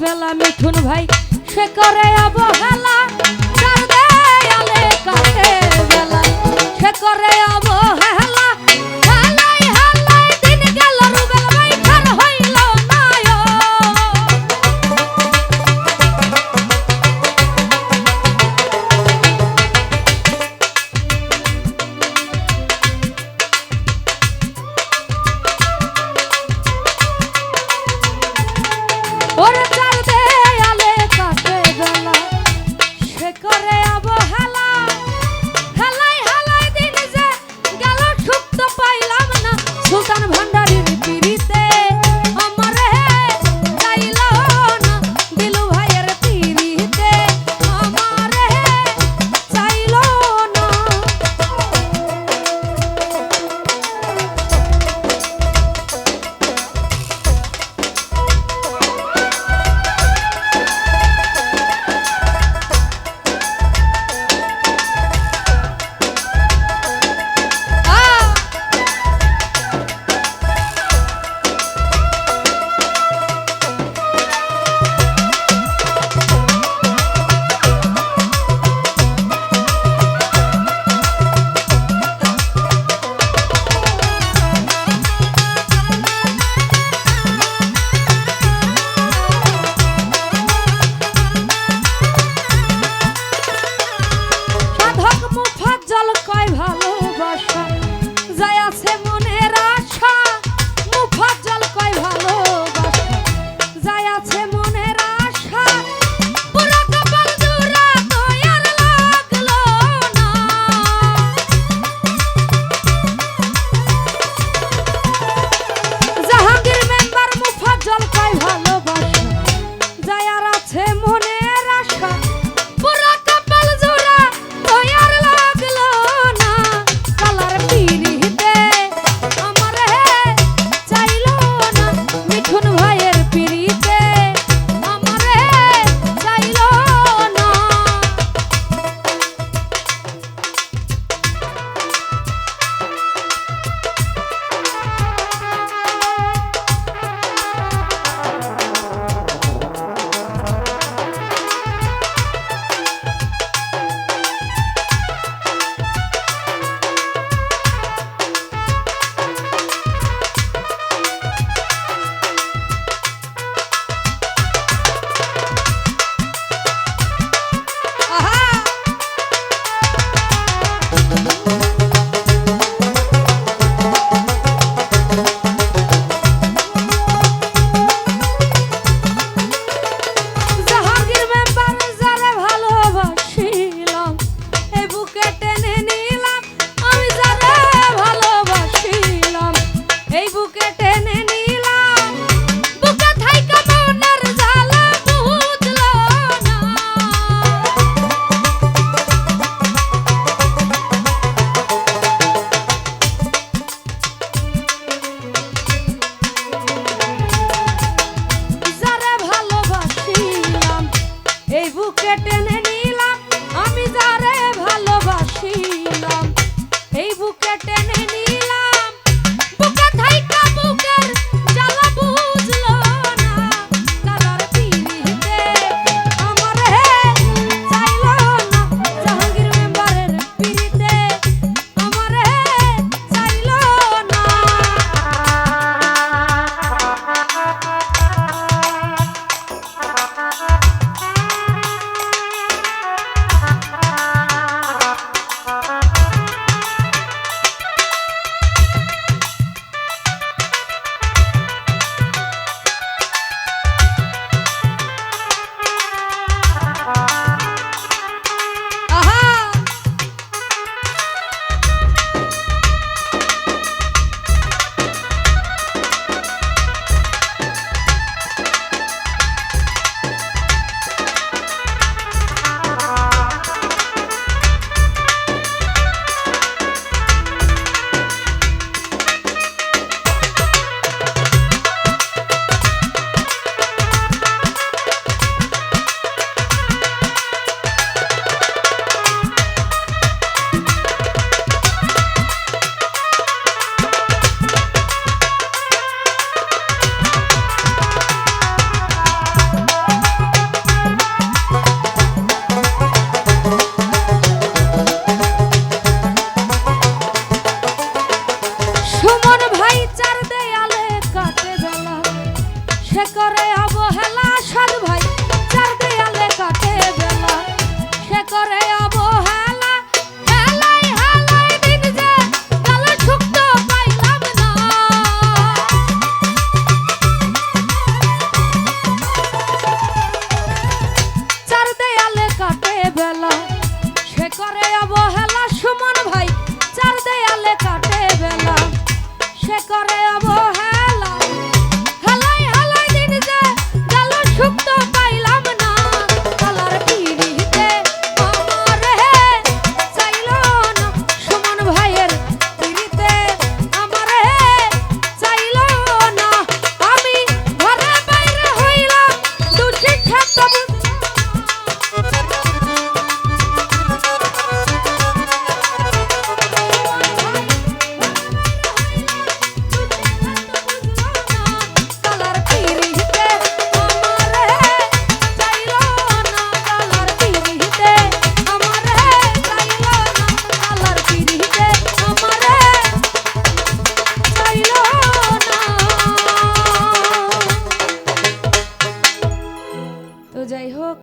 বেলা মিঠুন ভাই সে করে অবহেলা, যার দেয়ালে কাটে বেলা সে করে অবহেলা। হেলাই হেলাই দিন গেল রুবেল ভাই খার হইল না। ওরে চার দেয়ালে কাটে বেলা সে করে অবহেলা। হেলাই হেলাই দিন যে গেল সুখ তো পাইলাম না। সুলতান ভান্ডারীর পিরিতে আমারে চাইল না, দিলু ভাইয়ের পিরিতে আমারে চাইল না। জল কয় ভালোবাসা যাই আছে মনের আশা। মুফাজ্জল কয় ভালোবাসা যাই আছে মনের আশা। পুরা কপাল জোড়া তো আর লাগলো না। জাহাঙ্গীর মেম্বার মুফাজ্জল কয় ভালোবাসা যাই আর আছে মনের আশা। পুরা কপাল জোড়া তো আর লাগলো না। কালার পিরিতে আমারে চাইলো না, মিঠুন ভাইয়ের পিরিতে আমারে চাইলো না। জাহাঙ্গীর মেম্বার যারে ভালোবাসিলাম এই বুকে টেনে নিলাম। আমি যারে ভালোবাসিলাম এই বুকে টেনে